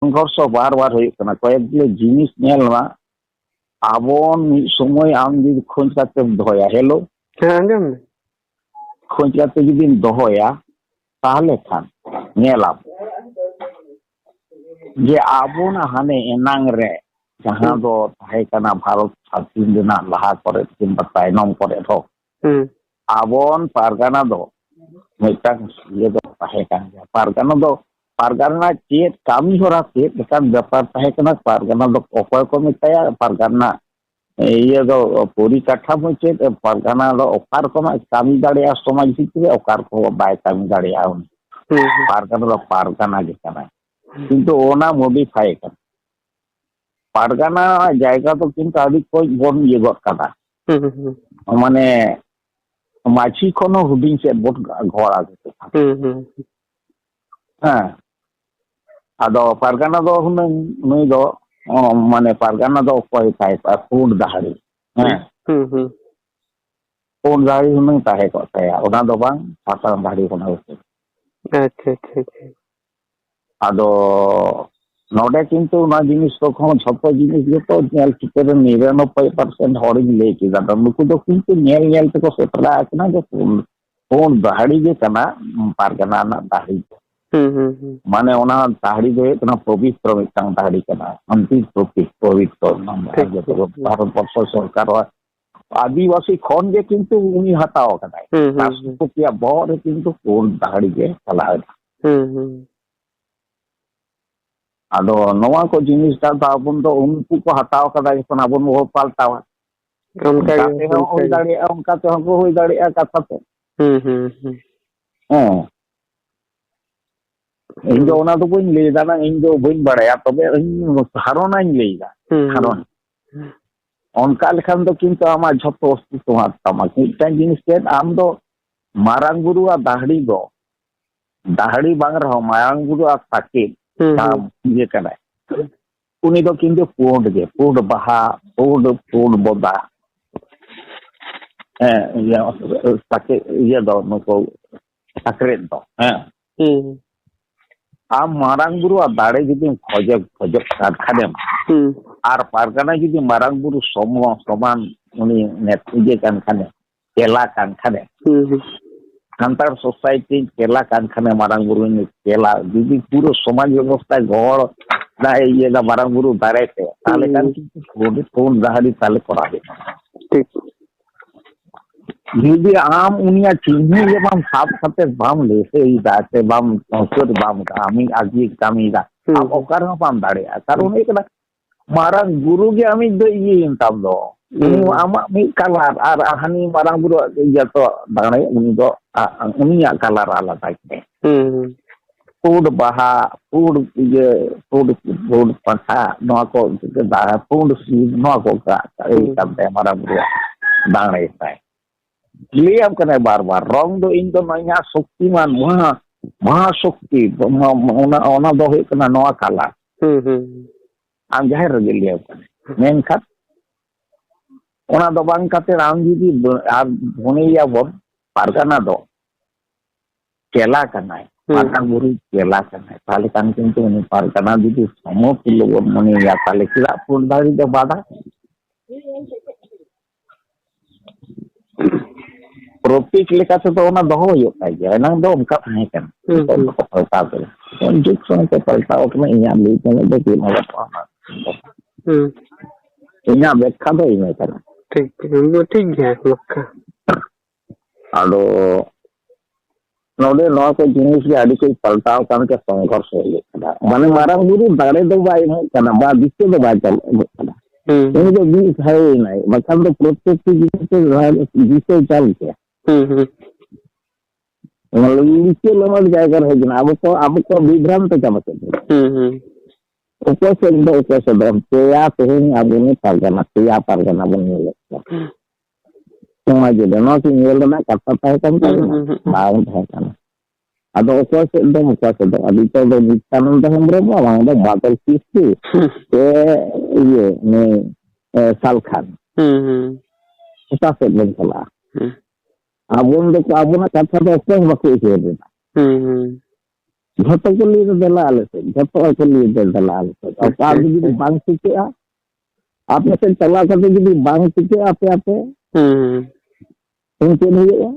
संघर्ष बार बार होना कयेक जिनिस आबन मिद समय आम जुदी खोज काते दोहया हेलो खोज काते जुदी दोहया ताहले खान नेलाम जे आबोना हाने एनांग रे जहां दो ताहे कना भारत स्वाधीन देना लहा करे किंबा तायनम करे दो आबोन पारगाना दो मिटांग ये दो ताहे कान पारगाना चेत कामी होरा चेत लेकिन व्यापार ताहे कना पारगाना दो अकोय को मिताया पारगाना ये दो पूरी कट्ठा मुचेत पारगाना दो ओकार को कामी दाड़िया समाज हितरे ओकार को बाय कामी दाड़िया पारगाना दो पारगाना गे कना किंतु ओना मॉडिफाई कर पारगाना जायगा तो किंतु आदि कोई बोन ये गत कदा माने माछी कोनो हुडिंग से बोट घोड़ा के हां आदो पारगाना दो हुन नई दो माने पारगाना दो कोई ताय पूर्ण दाहड़ी हां पूर्ण दाहड़ी हुन ताहे को ताया ओना दो बांग साताराम दाहड़ी होना अच्छा आदो नोडे किंतु ना जिनिस तो खन छप्पो जिनिस जो नेल चिकेर 99% हॉरिंग ले कि दादा नुकु दो किंतु नेल ते को सेटला आकना जो पूर्ण दाहड़ी जे कना पारगाना ना दाहड़ी माने ओना दाहड़ी दो इतना पवित्र मिटांग दाहड़ी कना अंतिम पवित्र नाम जो भारत वर्ष सरकार आदिवासी खन जे किंतु उनी हटाओ कनाय राष्ट्रपति बोर किंतु पूर्ण दाहड़ी जे चला आदो नवा को जिनिस ता आबन दो उनको को हटाओ कदा जखन आबन वो पाल्टावा उनका तो हमको होई दाड़िया कथा तो इन दो ओना तो बइन ले दाना इन दो बइन बड़ाया तबे हारोना इन लेगा हारोन उनका लेखन दो किंतु आमा झतो अस्तित्व तमा किटा जिनिस के आम दो मारांग गुरु आ दाहड़ी दो दाहड़ी बांग रहो मारांग गुरु आ ताके ये कना उनी दो किंतु पूर्ण बहा पूर्ण बोदा ताके ये दो नको साकरेट दो आम मारांग गुरु आ दाड़े जुदी खोज खादेम आर पारगाना जुदी मारांग गुरु समान उनी नेतुजे कान खाने केला कान खाने सान्तार सोसाइटी केला कान खाने मारांग गुरु ने केला जुदी पूरा समाज व्यवस्था गौड़ ना ये ना मारांग गुरु दारे थे ताले कान की पूर्ण दाहड़ी ताले करा दे ठीक जुदी आम उनिया चिन्ह ये बाम साफ खाते बाम लेसे ई दाते बाम संस्कृत बाम आमी आगी कामी दा अब ओकर हम बाम दाड़े कारण एक मारांग गुरु के आमी दो ये इंतम दो आमा मी कलर आर हानि मारांग गुरु ये तो दाड़े उनी दो उनिया कलर आला ताके पूर्ण बहा पूर्ण ये पूर्ण पठा नो को दा पूर्ण सी नो को का ए तबे मारांग गुरु दाड़े ताय लियाम कने बार रंग दो इन दो नया शक्तिमान महाशक्ति ओना दो है कना नवा काला आम जाहिर रे लियाम कने मेनखान ओना दो बांग काते आम जुदी आर भुनिया बोन पारगाना दो केला कनाय मारांग गुरु केला कनाय ताले कान किंतु उनी पारगाना जुदी समो किलो बोन मने या ताले किला पूर्ण दाड़ी दो बादा प्रतीक लेका से तो ओना दोहो यो काय ना दो उनका है कन तो पलटा दे उन जुग समय के पलटा ओकने इया ले के दे के ना पाना इया व्याख्या दो इमे करा ठीक है लक्का आलो नोडे नो को जिनिस के आदि कोई पलटाव कान के संघर्ष होले माने मारांग गुरु दाड़े दो बाय कना बा दिसे दो बाय चल ini तो बीस है नहीं मतलब तो प्रत्येक चीज से जिसे चल के मतलब नीचे लेवल जाकर है जन अब को विभ्रांत चमके ऊपर से दम तेया कहीं अब नहीं पारगाना तेया पारगाना बनने लगता समझ ले ना कि ये ना करता है कम बाउंड है ना अब ऊपर से दम अभी तो नित्यानंद हम रे वहां बादल किसकी ये ने साल खान ऐसा से बन चला अब उन लोग अब ना कथा तो कोई बाकी है झोटो को लिए देला आले से झोटो को लिए देला आले से और का जुदी बांग टिके आप में से चला करते जुदी बांग टिके आपे आपे तुम के नहीं